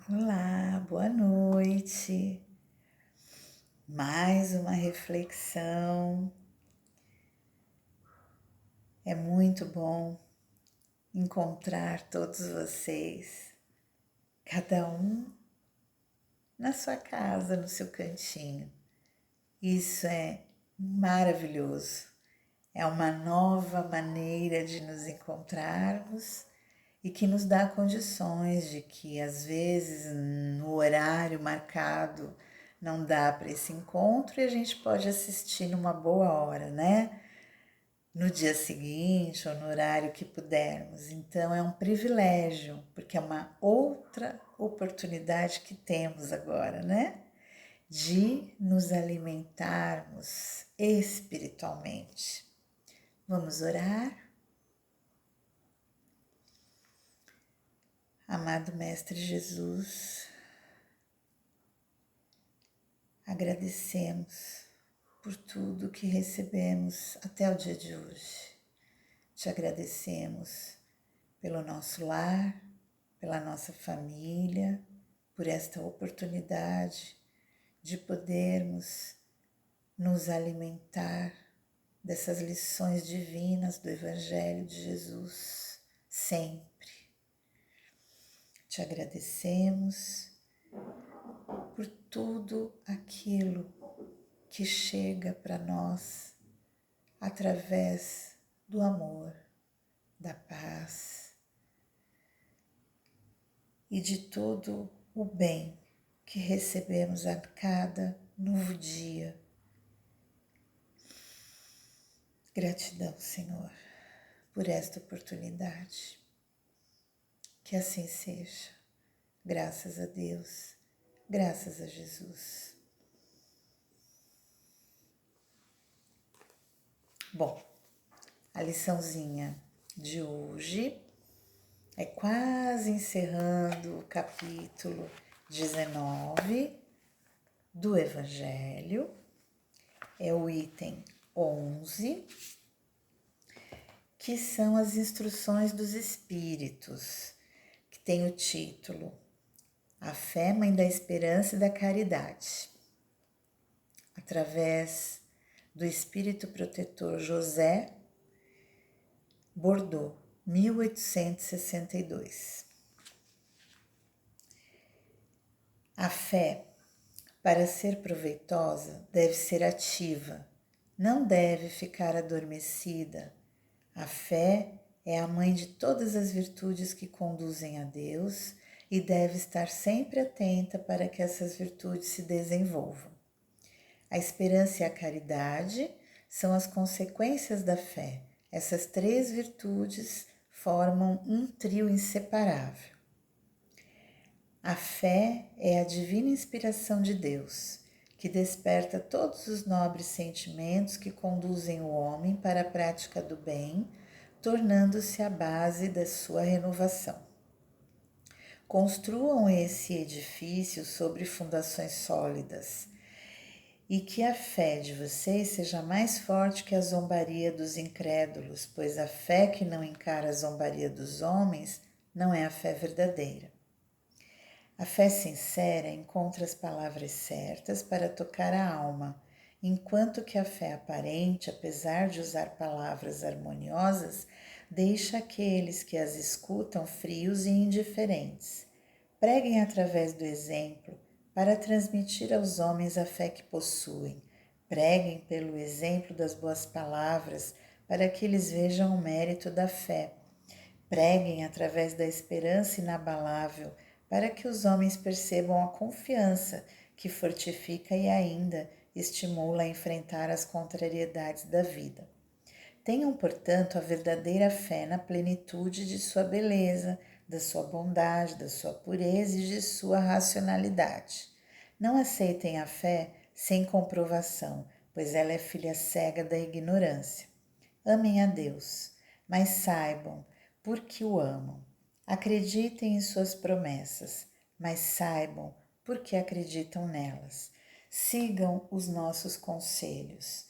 Olá, boa noite. Mais uma reflexão. É muito bom encontrar todos vocês, cada um na sua casa, no seu cantinho. Isso é maravilhoso. É uma nova maneira de nos encontrarmos e que nos dá condições de que, às vezes, no horário marcado, não dá para esse encontro e a gente pode assistir numa boa hora, né? No dia seguinte ou no horário que pudermos. Então é um privilégio, porque é uma outra oportunidade que temos agora, né? De nos alimentarmos espiritualmente. Vamos orar? Amado Mestre Jesus, agradecemos por tudo que recebemos até o dia de hoje. Te agradecemos pelo nosso lar, pela nossa família, por esta oportunidade de podermos nos alimentar dessas lições divinas do Evangelho de Jesus sempre. Te agradecemos por tudo aquilo que chega para nós através do amor, da paz e de todo o bem que recebemos a cada novo dia. Gratidão, Senhor, por esta oportunidade. Que assim seja. Graças a Deus, graças a Jesus. Bom, a liçãozinha de hoje é quase encerrando o capítulo 19 do Evangelho. É o item 11, que são as instruções dos Espíritos, que tem o título A Fé, Mãe da Esperança e da Caridade. Através do Espírito Protetor José Bordeaux, 1862. A fé, para ser proveitosa, deve ser ativa, não deve ficar adormecida. A fé é a mãe de todas as virtudes que conduzem a Deus e deve estar sempre atenta para que essas virtudes se desenvolvam. A esperança e a caridade são as consequências da fé. Essas três virtudes formam um trio inseparável. A fé é a divina inspiração de Deus, que desperta todos os nobres sentimentos que conduzem o homem para a prática do bem, tornando-se a base da sua renovação. Construam esse edifício sobre fundações sólidas e que a fé de vocês seja mais forte que a zombaria dos incrédulos, pois a fé que não encara a zombaria dos homens não é a fé verdadeira. A fé sincera encontra as palavras certas para tocar a alma, enquanto que a fé aparente, apesar de usar palavras harmoniosas, deixa aqueles que as escutam frios e indiferentes. Preguem através do exemplo para transmitir aos homens a fé que possuem. Preguem pelo exemplo das boas palavras para que eles vejam o mérito da fé. Preguem através da esperança inabalável para que os homens percebam a confiança que fortifica e ainda estimula a enfrentar as contrariedades da vida. Tenham, portanto, a verdadeira fé na plenitude de sua beleza, da sua bondade, da sua pureza e de sua racionalidade. Não aceitem a fé sem comprovação, pois ela é filha cega da ignorância. Amem a Deus, mas saibam por que o amam. Acreditem em suas promessas, mas saibam por que acreditam nelas. Sigam os nossos conselhos,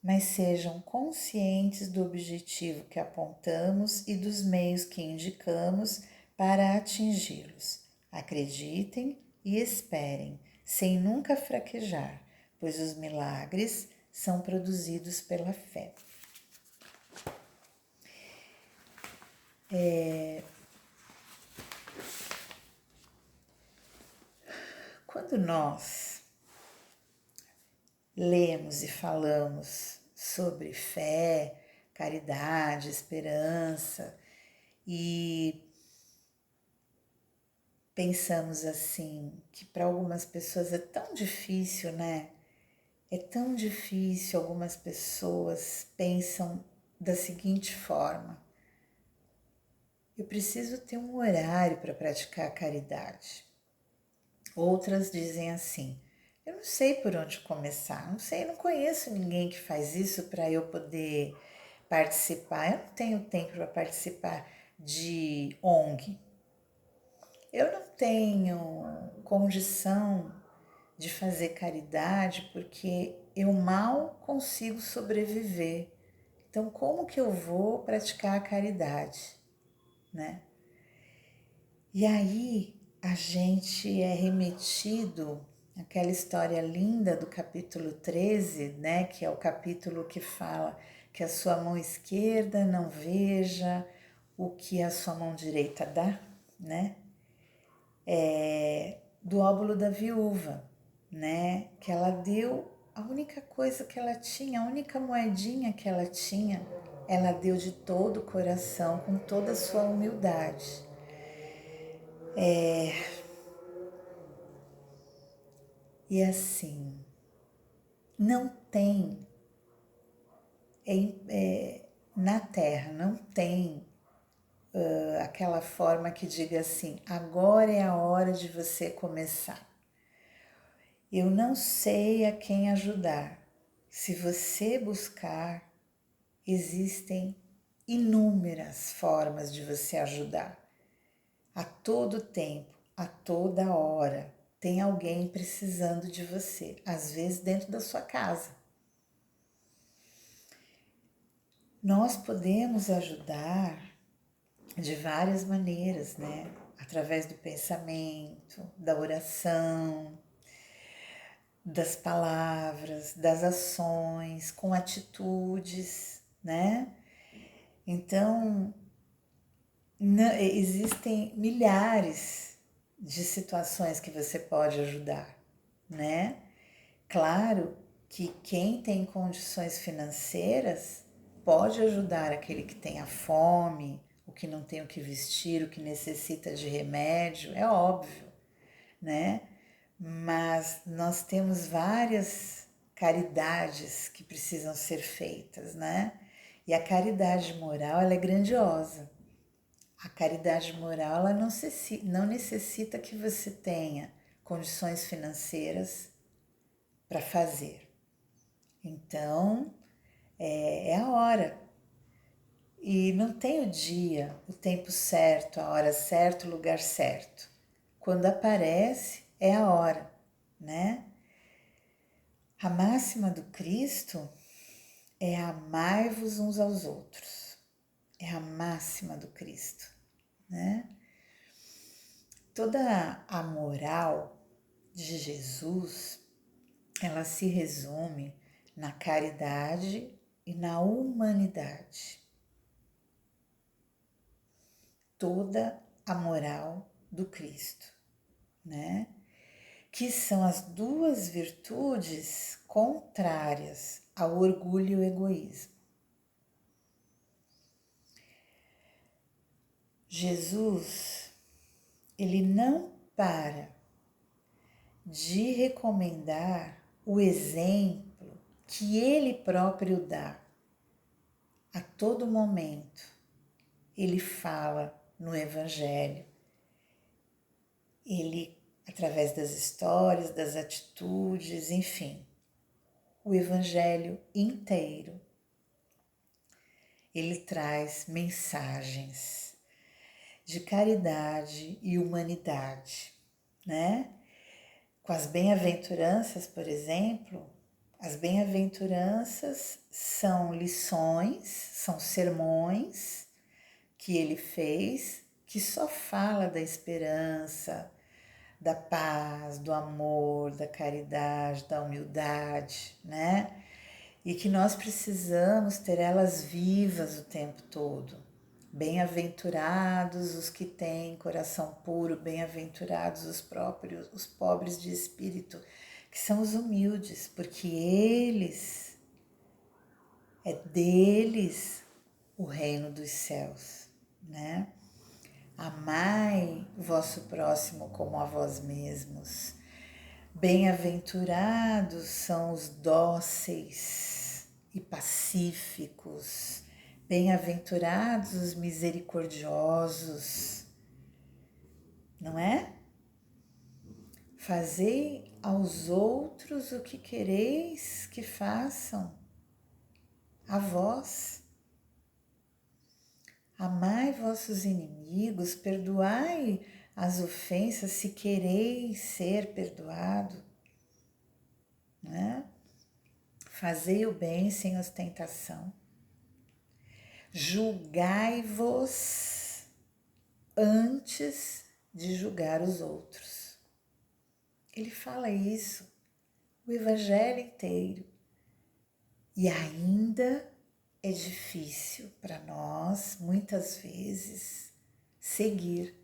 mas sejam conscientes do objetivo que apontamos e dos meios que indicamos para atingi-los. Acreditem e esperem, sem nunca fraquejar, pois os milagres são produzidos pela fé. Quando nós lemos e falamos sobre fé, caridade, esperança e pensamos assim, que para algumas pessoas é tão difícil, né? É tão difícil, algumas pessoas pensam da seguinte forma: eu preciso ter um horário para praticar a caridade. Outras dizem assim: eu não sei por onde começar, não sei, não conheço ninguém que faz isso para eu poder participar. Eu não tenho tempo para participar de ONG. Eu não tenho condição de fazer caridade porque eu mal consigo sobreviver. Então, como que eu vou praticar a caridade, né? E aí a gente é remetido àquela história linda do capítulo 13, né? Que é o capítulo que fala que a sua mão esquerda não veja o que a sua mão direita dá, né? Do óbolo da viúva, né? Que ela deu a única coisa que ela tinha, a única moedinha que ela tinha, ela deu de todo o coração, com toda a sua humildade. E assim, não tem, na Terra, não tem aquela forma que diga assim, agora é a hora de você começar. Eu não sei a quem ajudar. Se você buscar, existem inúmeras formas de você ajudar. A todo tempo, a toda hora, tem alguém precisando de você, às vezes dentro da sua casa. Nós podemos ajudar de várias maneiras, né? Através do pensamento, da oração, das palavras, das ações, com atitudes, né? Então, existem milhares de situações que você pode ajudar, né? Claro que quem tem condições financeiras pode ajudar aquele que tem a fome, o que não tem o que vestir, o que necessita de remédio, é óbvio, né? Mas nós temos várias caridades que precisam ser feitas, né? E a caridade moral, ela é grandiosa. A caridade moral, ela não necessita que você tenha condições financeiras para fazer. Então, é a hora. E não tem o dia, o tempo certo, a hora certa, o lugar certo. Quando aparece, é a hora, né? A máxima do Cristo é amai-vos uns aos outros. É a máxima do Cristo, né? Toda a moral de Jesus, ela se resume na caridade e na humanidade. Toda a moral do Cristo, né? Que são as duas virtudes contrárias ao orgulho e ao egoísmo. Jesus, ele não para de recomendar o exemplo que ele próprio dá a todo momento. Ele fala no Evangelho, ele, através das histórias, das atitudes, enfim, o Evangelho inteiro, ele traz mensagens de caridade e humanidade, né? Com as bem-aventuranças, por exemplo, as bem-aventuranças são lições, são sermões que ele fez, que só fala da esperança, da paz, do amor, da caridade, da humildade, né? E que nós precisamos ter elas vivas o tempo todo. Bem-aventurados os que têm coração puro, bem-aventurados os pobres de espírito, que são os humildes, porque é deles o reino dos céus, né? Amai o vosso próximo como a vós mesmos. Bem-aventurados são os dóceis e pacíficos. Bem-aventurados os misericordiosos, não é? Fazei aos outros o que quereis que façam a vós. Amai vossos inimigos, perdoai as ofensas se quereis ser perdoado, né? Fazei o bem sem ostentação. Julgai-vos antes de julgar os outros. Ele fala isso o evangelho inteiro. E ainda é difícil para nós, muitas vezes, seguir.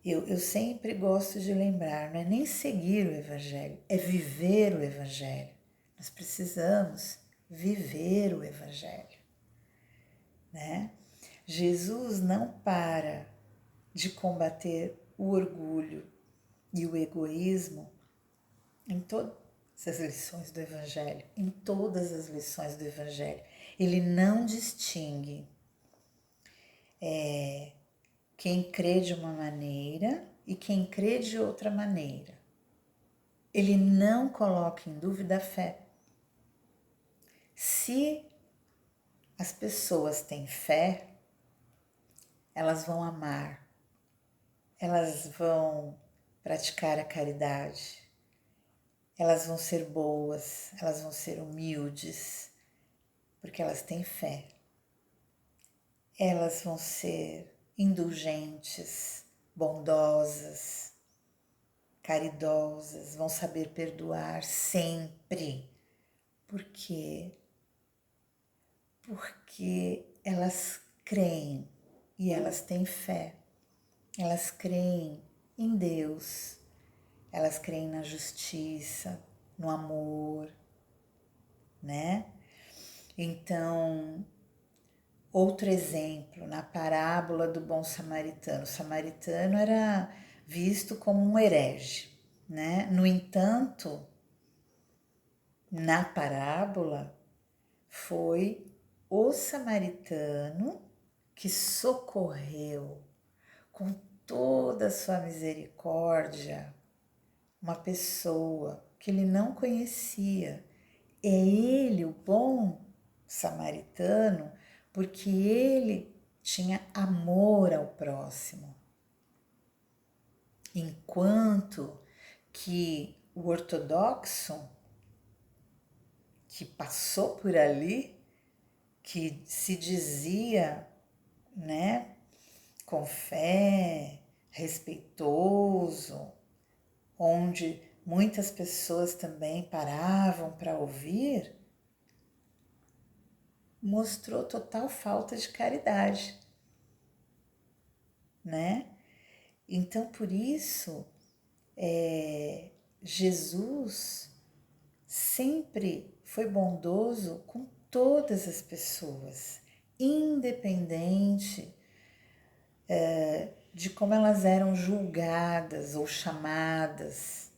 Eu sempre gosto de lembrar, não é nem seguir o Evangelho, é viver o Evangelho. Nós precisamos viver o Evangelho, né? Jesus não para de combater o orgulho e o egoísmo em todas as lições do Evangelho, em todas as lições do Evangelho. Ele não distingue quem crê de uma maneira e quem crê de outra maneira. Ele não coloca em dúvida a fé. Se as pessoas têm fé, elas vão amar, elas vão praticar a caridade, elas vão ser boas, elas vão ser humildes, porque elas têm fé. Elas vão ser indulgentes, bondosas, caridosas, vão saber perdoar sempre. Por quê? Porque elas creem e elas têm fé. Elas creem em Deus, elas creem na justiça, no amor, né? Então, outro exemplo, na parábola do bom samaritano. O samaritano era visto como um herege, né? No entanto, na parábola, foi o samaritano que socorreu com toda a sua misericórdia uma pessoa que ele não conhecia. É ele, o bom samaritano, porque ele tinha amor ao próximo. Enquanto que o ortodoxo, que passou por ali, que se dizia, né, com fé, respeitoso, onde muitas pessoas também paravam para ouvir, mostrou total falta de caridade, né? Então, por isso, Jesus sempre foi bondoso com todas as pessoas, independente de como elas eram julgadas ou chamadas,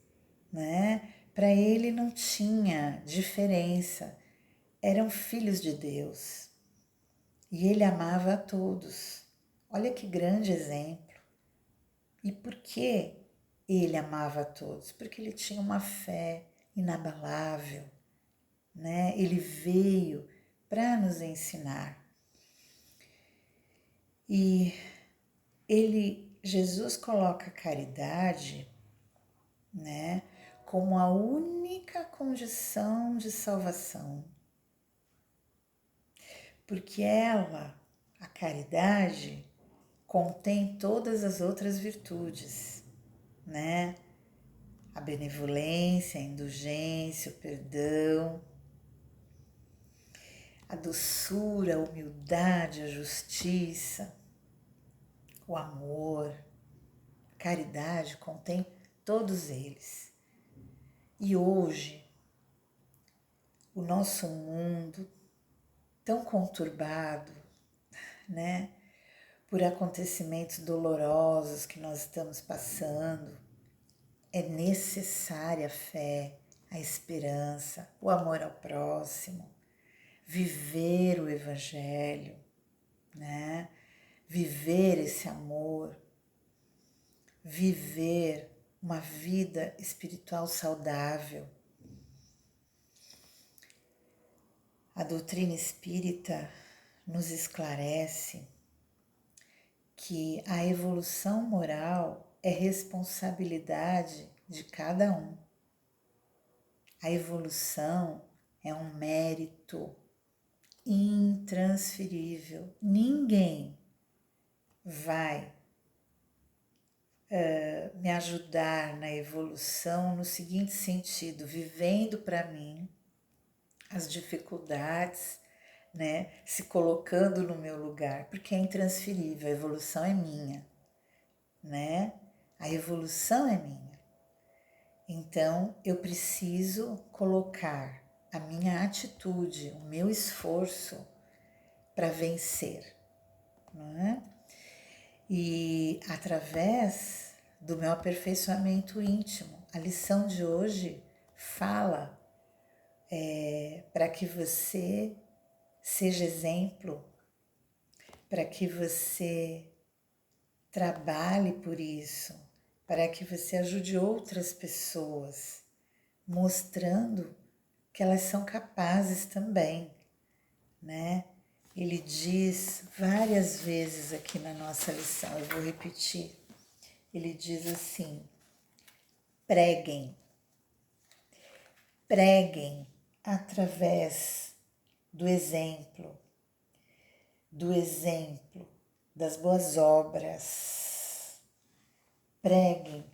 né? Para ele não tinha diferença, eram filhos de Deus e ele amava a todos. Olha que grande exemplo. E por que ele amava a todos? Porque ele tinha uma fé inabalável, né? Ele veio para nos ensinar. E Jesus coloca a caridade, né, como a única condição de salvação. Porque a caridade, contém todas as outras virtudes. né? A benevolência, a indulgência, o perdão, a doçura, a humildade, a justiça, o amor, a caridade, contém todos eles. E hoje, o nosso mundo tão conturbado, né, por acontecimentos dolorosos que nós estamos passando, é necessária a fé, a esperança, o amor ao próximo, viver o Evangelho, né? Viver esse amor, viver uma vida espiritual saudável. A doutrina espírita nos esclarece que a evolução moral é responsabilidade de cada um. A evolução é um mérito intransferível. Ninguém vai me ajudar na evolução no seguinte sentido, vivendo para mim as dificuldades, né, se colocando no meu lugar, porque é intransferível, a evolução é minha, né? A evolução é minha. Então, eu preciso colocar a minha atitude, o meu esforço para vencer, não é? E através do meu aperfeiçoamento íntimo, a lição de hoje fala para que você seja exemplo, para que você trabalhe por isso, para que você ajude outras pessoas, mostrando que elas são capazes também, né? Ele diz várias vezes aqui na nossa lição, eu vou repetir. Ele diz assim: preguem, preguem através do exemplo das boas obras. Preguem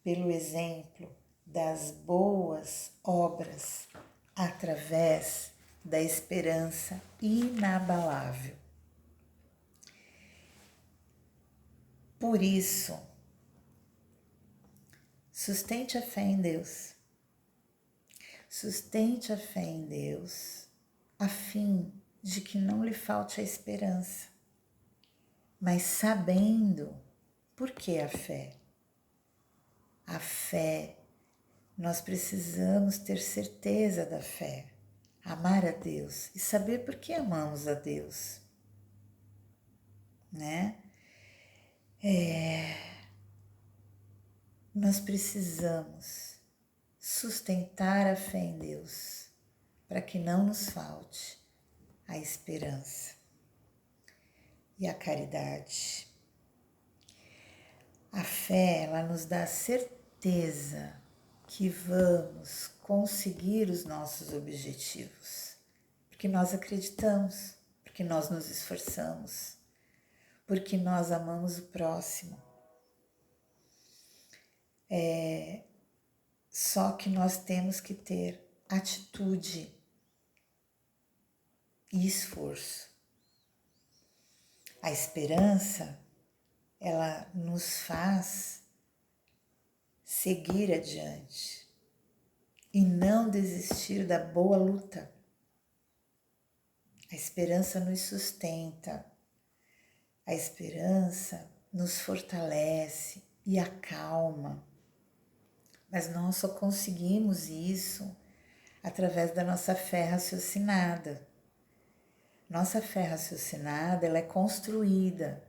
pelo exemplo das boas obras através da esperança inabalável. Por isso, sustente a fé em Deus. Sustente a fé em Deus, a fim de que não lhe falte a esperança, mas sabendo por que a fé. A fé, nós precisamos ter certeza da fé, amar a Deus e saber por que amamos a Deus, né? Nós precisamos sustentar a fé em Deus para que não nos falte a esperança e a caridade. A fé, ela nos dá a certeza que vamos conseguir os nossos objetivos, porque nós acreditamos, porque nós nos esforçamos, porque nós amamos o próximo. Só que nós temos que ter atitude e esforço. A esperança, ela nos faz seguir adiante e não desistir da boa luta. A esperança nos sustenta, a esperança nos fortalece e acalma. Mas nós só conseguimos isso através da nossa fé raciocinada. Nossa fé raciocinada, ela é construída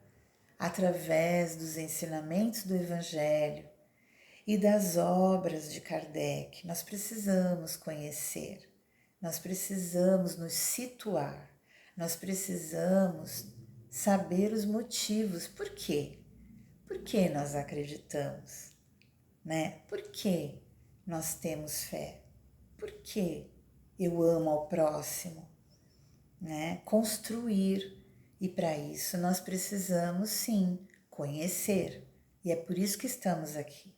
através dos ensinamentos do Evangelho e das obras de Kardec. Nós precisamos conhecer, nós precisamos nos situar, nós precisamos saber os motivos. Por quê? Por que nós acreditamos, né? Por que nós temos fé? Por que eu amo ao próximo, né? Construir. E para isso nós precisamos sim conhecer. E é por isso que estamos aqui.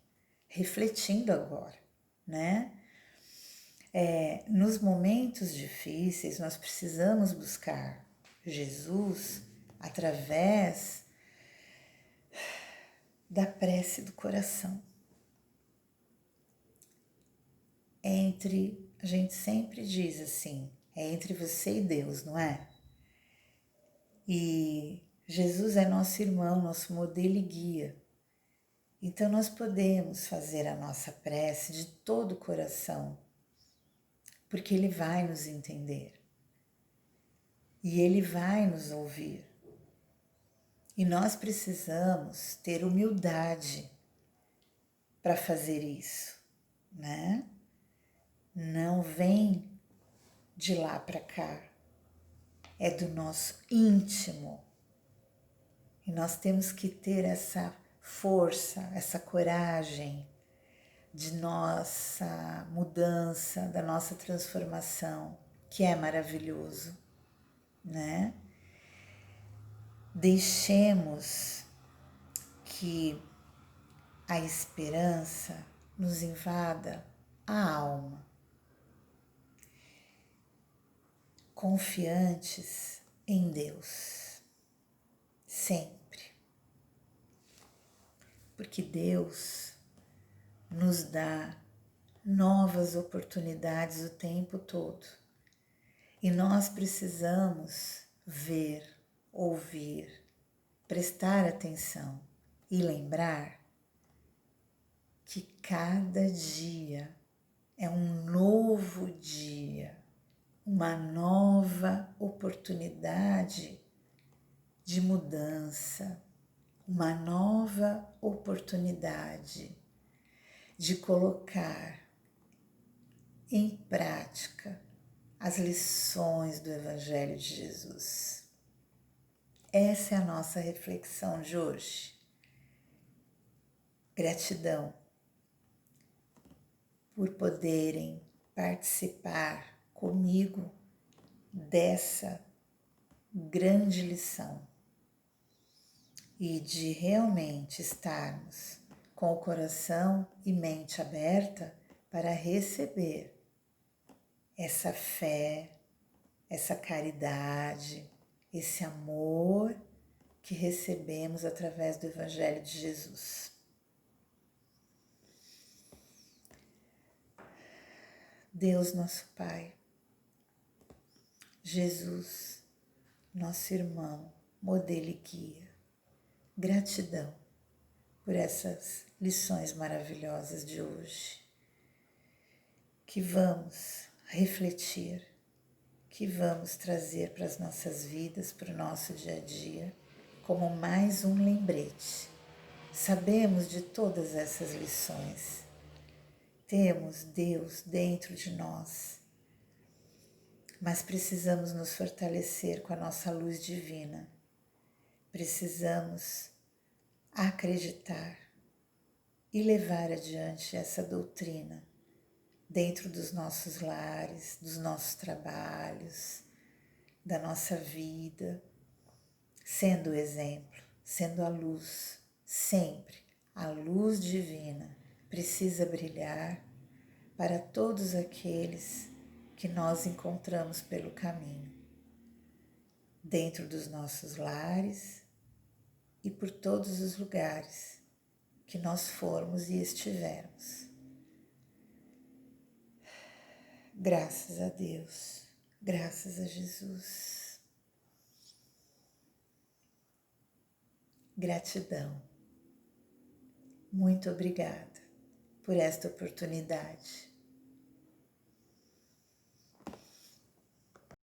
refletindo agora, né? Nos momentos difíceis, nós precisamos buscar Jesus através da prece do coração. A gente sempre diz assim, é entre você e Deus, não é? E Jesus é nosso irmão, nosso modelo e guia. Então nós podemos fazer a nossa prece de todo o coração, porque Ele vai nos entender e Ele vai nos ouvir. E nós precisamos ter humildade para fazer isso, né? Não vem de lá para cá, é do nosso íntimo. E nós temos que ter essa força, essa coragem de nossa mudança, da nossa transformação, que é maravilhoso, né? Deixemos que a esperança nos invada a alma, confiantes em Deus, sempre, porque Deus nos dá novas oportunidades o tempo todo e nós precisamos ver, ouvir, prestar atenção e lembrar que cada dia é um novo dia, uma nova oportunidade de mudança, uma nova oportunidade de colocar em prática as lições do Evangelho de Jesus. Essa é a nossa reflexão de hoje. Gratidão por poderem participar comigo dessa grande lição e de realmente estarmos com o coração e mente aberta para receber essa fé, essa caridade, esse amor que recebemos através do Evangelho de Jesus. Deus nosso Pai, Jesus, nosso irmão, modelo e guia, gratidão por essas lições maravilhosas de hoje, que vamos refletir, que vamos trazer para as nossas vidas, para o nosso dia a dia, como mais um lembrete. Sabemos de todas essas lições, temos Deus dentro de nós, mas precisamos nos fortalecer com a nossa luz divina, precisamos acreditar e levar adiante essa doutrina dentro dos nossos lares, dos nossos trabalhos, da nossa vida, sendo o exemplo, sendo a luz, sempre a luz divina precisa brilhar para todos aqueles que nós encontramos pelo caminho, dentro dos nossos lares e por todos os lugares que nós formos e estivermos. Graças a Deus, graças a Jesus. Gratidão. Muito obrigada por esta oportunidade.